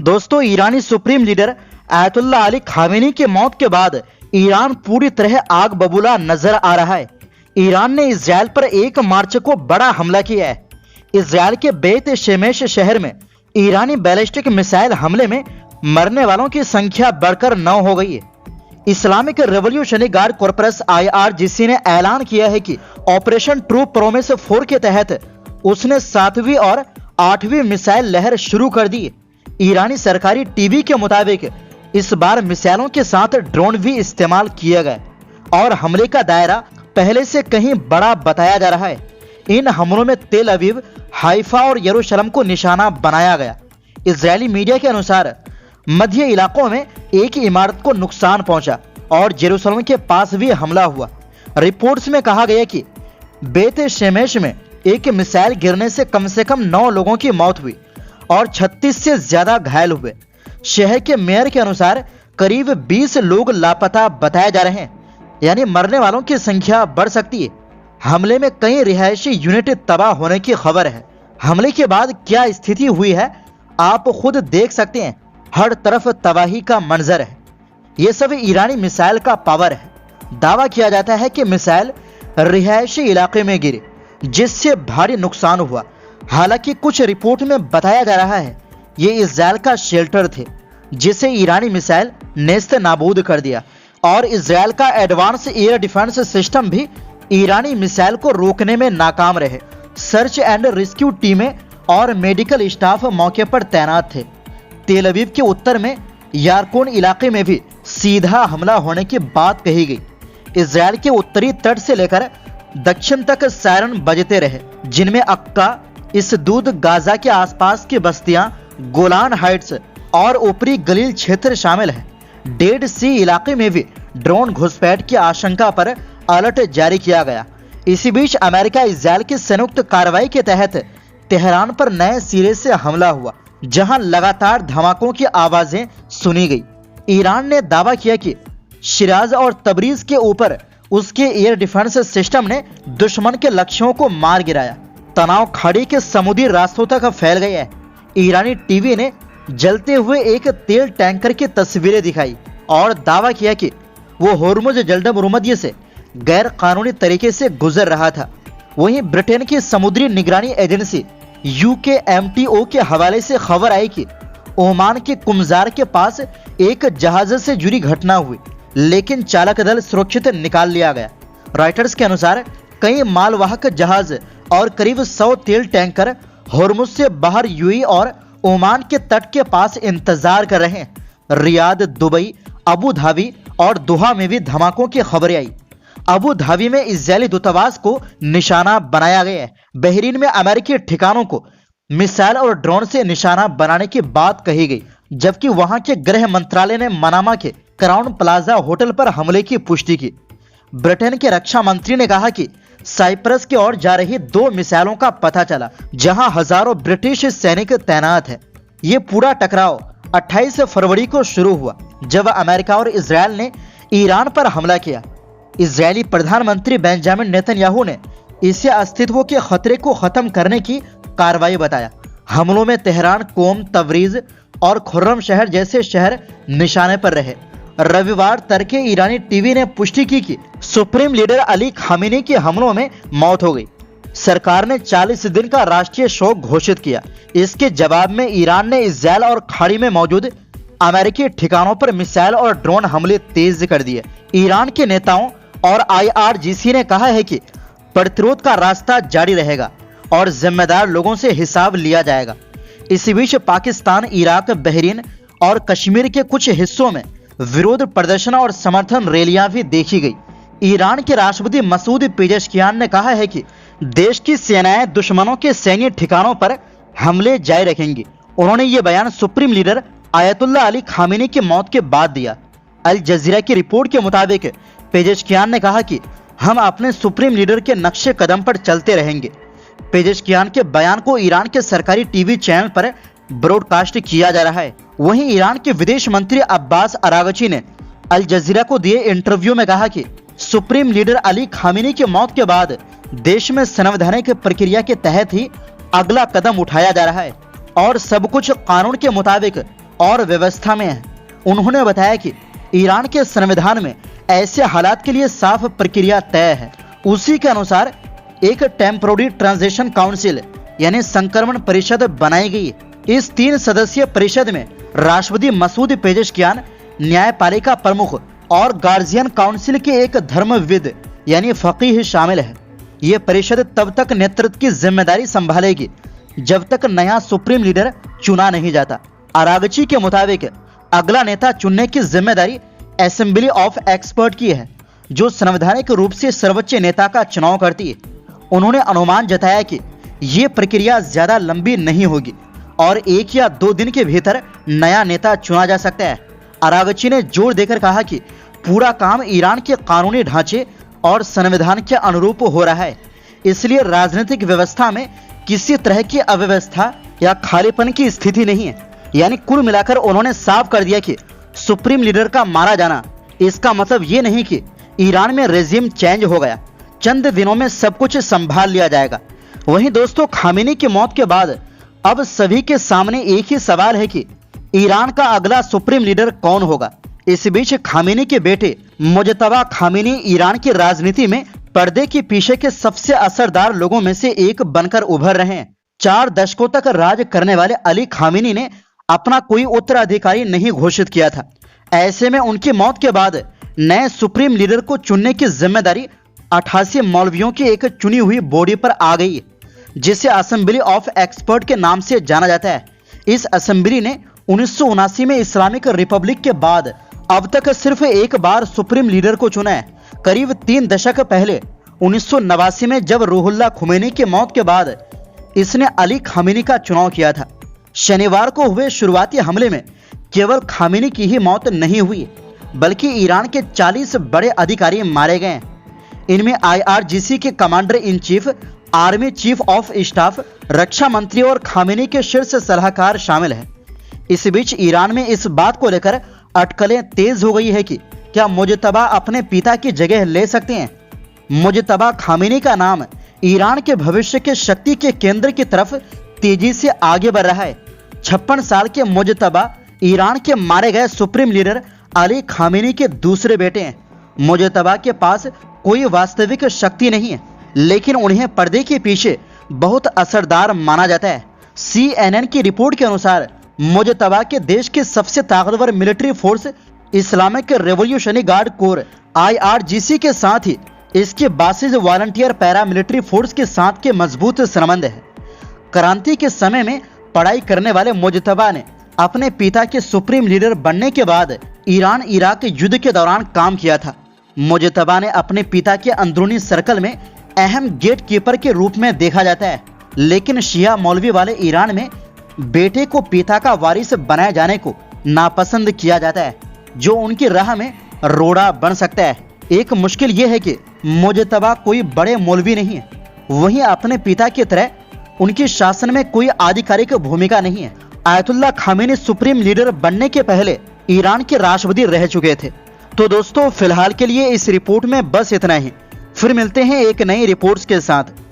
दोस्तों, ईरानी supreme leader Ayatollah Ali Khamenei की मौत के बाद ईरान पूरी तरह आग बबूला नजर आ रहा है। ईरान ने इजराइल पर 1 मार्च को बड़ा हमला किया है। इजराइल के बेत शेमेश शहर में ईरानी बैलिस्टिक मिसाइल हमले में मरने वालों की संख्या बढ़कर 9 हो गई है। Islamic revolutionary guard corpus IRGC ने ऐलान किया है कि ऑपरेशन ट्रू प्रोमिस 4 के तहत उसने 7वीं और 8वीं मिसाइल लहर शुरू कर दी। ईरानी सरकारी टीवी के मुताबिक इस बार मिसाइलों के साथ ड्रोन भी इस्तेमाल किया गया और हमले का दायरा पहले से कहीं बड़ा बताया जा रहा है। इन हमलों में तेल अवीव, हाइफा और यरूशलेम को निशाना बनाया गया। इजरायली मीडिया के अनुसार मध्य इलाकों में एक इमारत को नुकसान पहुंचा और जेरूसलम के पास भी हमला हुआ। रिपोर्ट्स में कहा गया कि बेत शेमेश में एक मिसाइल गिरने से कम 9 लोगों की मौत हुई और 36 से ज्यादा घायल हुए। शहर के मेयर के अनुसार करीब 20 लोग लापता बताए जा रहे हैं, यानी मरने वालों की संख्या बढ़ सकती है। हमले में कई रिहायशी यूनिट तबाह होने की खबर है। हमले के बाद क्या स्थिति हुई है आप खुद देख सकते हैं। हर तरफ तबाही का मंजर है। यह सब ईरानी मिसाइल का पावर है। दावा किया जाता है कि मिसाइल रिहायशी इलाके में गिरी जिससे भारी नुकसान हुआ। हालांकि कुछ रिपोर्ट में बताया जा रहा है ये इजराइल का शेल्टर थे जिसे ईरानी मिसाइल नेस्त नाबूद कर दिया और इजराइल का एडवांस एयर डिफेंस सिस्टम भी ईरानी मिसाइल को रोकने में नाकाम रहे। सर्च एंड रेस्क्यू टीमें और मेडिकल स्टाफ मौके पर तैनात थे। तेल अवीव के उत्तर में यारकोन इलाके में भी सीधा हमला होने की बात कही गई। इजराइल के उत्तरी तट से लेकर दक्षिण तक सायरन बजते रहे, जिनमें अक्का, इसदूद, गाजा के आसपास की बस्तियां, गोलान हाइट्स और ऊपरी गलील क्षेत्र शामिल है। डेड सी इलाके में भी ड्रोन घुसपैठ की आशंका पर अलर्ट जारी किया गया। इसी बीच अमेरिका इजराइल की संयुक्त कार्रवाई के तहत तेहरान पर नए सिरे से हमला हुआ, जहां लगातार धमाकों की आवाजें सुनी गई। ईरान ने दावा किया कि शिराज और तबरीज के ऊपर उसके एयर डिफेंस सिस्टम ने दुश्मन के लक्ष्यों को मार गिराया। तनाव खाड़ी के समुद्री रास्तों तक फैल गया है। ईरानी टीवी ने जलते हुए एक तेल टैंकर की तस्वीरें दिखाई और दावा किया कि वो होर्मुज जलदमरुमदी से गैर कानूनी तरीके से गुजर रहा था। वहीं ब्रिटेन की समुद्री निगरानी एजेंसी UKMTO के हवाले से खबर आई कि ओमान के कुमजार के पास एक जहाज से जुड़ी घटना हुई, लेकिन चालक दल सुरक्षित निकाल लिया गया। रॉयटर्स के अनुसार कई मालवाहक जहाज और करीब 100 तेल टैंकर होर्मुज से बाहर UAE और ओमान के तट के पास इंतजार कर रहे हैं। रियाद, दुबई, अबू धाबी और दोहा में भी धमाकों की खबरें आई। अबू धाबी में इजरायली दूतावास को निशाना बनाया गया है। बहरीन में अमेरिकी ठिकानों को मिसाइल और ड्रोन से निशाना बनाने की बात कही गई, जबकि वहां के गृह मंत्रालय ने मनामा के क्राउन प्लाजा होटल पर हमले की पुष्टि की। ब्रिटेन के रक्षा मंत्री ने कहा कि साइप्रस की ओर जा रही 2 मिसाइलों का पता चला, जहां हजारों ब्रिटिश सैनिक तैनात हैं। ये पूरा टकराव 28 फरवरी को शुरू हुआ, जब अमेरिका और इजराइल ने ईरान पर हमला किया। इजरायली प्रधानमंत्री बेंजामिन नेतन्याहू ने इसे अस्तित्व के खतरे को खत्म करने की कार्रवाई बताया। हमलों में तेहरान, कोम, तबरीज और खुर्रम शहर जैसे शहर निशाने पर रहे। रविवार तड़के ईरानी टीवी ने पुष्टि की कि सुप्रीम लीडर अली खामेनी के हमलों में मौत हो गई। सरकार ने 40 दिन का राष्ट्रीय शोक घोषित किया। इसके जवाब में ईरान ने इजराइल और खाड़ी में मौजूद अमेरिकी ठिकानों पर मिसाइल और ड्रोन हमले तेज कर दिए। ईरान के नेताओं और IRGC ने कहा है कि प्रतिरोध का रास्ता जारी रहेगा और जिम्मेदार लोगों से हिसाब लिया जाएगा। इसी बीच पाकिस्तान, इराक, बहरीन और कश्मीर के कुछ हिस्सों में विरोध प्रदर्शन और समर्थन रैलियां भी देखी गई। ईरान के राष्ट्रपति मसूद पेजेशकियान ने कहा है कि देश की सेनाएं दुश्मनों के सैन्य ठिकानों पर हमले जारी रखेंगी। उन्होंने ये बयान supreme leader Ayatollah Ali Khamenei की मौत के बाद दिया। अल जजीरा की रिपोर्ट के मुताबिक पेजेशकियान ने कहा कि हम अपने सुप्रीम लीडर के नक्शे कदम पर चलते रहेंगे। पेजेशकियान के बयान को ईरान के सरकारी टीवी चैनल पर ब्रॉडकास्ट किया जा रहा है। वहीं ईरान के विदेश मंत्री अब्बास अरागची ने अल जजीरा को दिए इंटरव्यू में कहा कि सुप्रीम लीडर अली खामेनी की मौत के बाद देश में संवैधानिक प्रक्रिया के तहत ही अगला कदम उठाया जा रहा है और सब कुछ कानून के मुताबिक और व्यवस्था में है। उन्होंने बताया कि ईरान के संविधान में ऐसे हालात के लिए साफ प्रक्रिया तय है। उसी के अनुसार एक टेम्पोररी ट्रांजिशन काउंसिल यानी संक्रमण परिषद बनाई गई। इस 3 सदस्यीय परिषद में राष्ट्रपति मसूद पेजेशकियान, न्यायपालिका प्रमुख और गार्जियन काउंसिल के एक धर्मविद यानी फकीह शामिल है। ये परिषद तब तक नेतृत्व की जिम्मेदारी संभालेगी जब तक नया सुप्रीम लीडर चुना नहीं जाता। अरागची के मुताबिक अगला नेता चुनने की जिम्मेदारी असेंबली ऑफ एक्सपर्ट की है, जो संवैधानिक रूप से सर्वोच्च नेता का चुनाव करती है। उन्होंने अनुमान जताया कि ये प्रक्रिया ज्यादा लंबी नहीं होगी और 1 या 2 दिन के भीतर नया नेता चुना जा सकता है। अरागची ने जोर देकर कहा कि पूरा काम ईरान के कानूनी ढांचे और संविधान के अनुरूप हो रहा है, इसलिए राजनीतिक व्यवस्था में किसी तरह की अव्यवस्था या खालीपन की स्थिति नहीं है। यानी कुल मिलाकर उन्होंने साफ कर दिया कि सुप्रीम लीडर का मारा जाना इसका मतलब ये नहीं कि ईरान में रेजिम चेंज हो गया, चंद दिनों में सब कुछ संभाल लिया जाएगा। वहीं दोस्तों, खामेनी की मौत के बाद अब सभी के सामने एक ही सवाल है कि ईरान का अगला सुप्रीम लीडर कौन होगा। इस बीच खामेनी के बेटे मुजतबा खामेनी ईरान की राजनीति में पर्दे के पीछे के सबसे असरदार लोगों में से एक बनकर उभर रहे हैं। 4 दशकों तक राज करने वाले अली खामेनी ने अपना कोई उत्तराधिकारी नहीं घोषित किया था। ऐसे में उनकी मौत के बाद नए सुप्रीम लीडर को चुनने की जिम्मेदारी 88 मौलवियों की एक चुनी हुई बॉडी पर आ गई, जिसे असेंबली ऑफ एक्सपर्ट के नाम से जाना जाता है। इस असेंबली ने 1979 में इस्लामिक रिपब्लिक के बाद अब तक सिर्फ एक बार सुप्रीम लीडर को चुना है। करीब 3 दशक पहले 1989 में जब रूहुल्लाह खुमैनी की मौत के बाद इसने अली खामेनी का चुनाव किया था। शनिवार को हुए शुरुआती हमले में केवल खामेनी की ही मौत नहीं हुई, बल्कि ईरान के 40 बड़े अधिकारी मारे गए। इनमें IRGC के commander in chief, army chief of staff, रक्षा मंत्री और खामेनी के शीर्ष सलाहकार शामिल हैं। इस बीच ईरान में इस बात को लेकर अटकलें तेज हो गई है कि क्या मुजतबा अपने पिता की जगह ले सकते हैं। मुजतबा खामेनी का नाम ईरान के भविष्य के शक्ति के केंद्र की तरफ तेजी से आगे बढ़ रहा है। 56 साल के मुजतबा ईरान के मारे गए सुप्रीम लीडर अली खामेनी के दूसरे बेटे हैं। मुजतबा के पास कोई वास्तविक शक्ति नहीं है, लेकिन उन्हें पर्दे के पीछे बहुत असरदार माना जाता है। CNN की रिपोर्ट के अनुसार मुजतबा के देश के सबसे ताकतवर military force Islamic revolutionary guard core IRGC के साथ ही इसके बासिज वॉलंटियर पैरामिलिट्री फोर्स के साथ के मजबूत संबंध है। क्रांति के समय में पढ़ाई करने वाले मुजतबा ने अपने पिता के सुप्रीम लीडर बनने के बाद ईरान इराक युद्ध के दौरान काम किया था। मुजतबा ने अपने पिता के अंदरूनी सर्कल में अहम गेट कीपर के रूप में देखा जाता है, लेकिन शिया मौलवी वाले ईरान में बेटे को पिता का वारिस बनाए जाने को नापसंद किया जाता है, जो उनकी राह में रोड़ा बन सकता है। एक मुश्किल यह है कि मुजतबा कोई बड़े मौलवी नहीं है, वहीं अपने पिता की तरह उनकी शासन में कोई आधिकारिक भूमिका नहीं है। आयतुल्लाह खामेनी सुप्रीम लीडर बनने के पहले ईरान के राष्ट्रपति रह चुके थे। तो दोस्तों, फिलहाल के लिए इस रिपोर्ट में बस इतना ही। फिर मिलते हैं एक नई रिपोर्ट्स के साथ।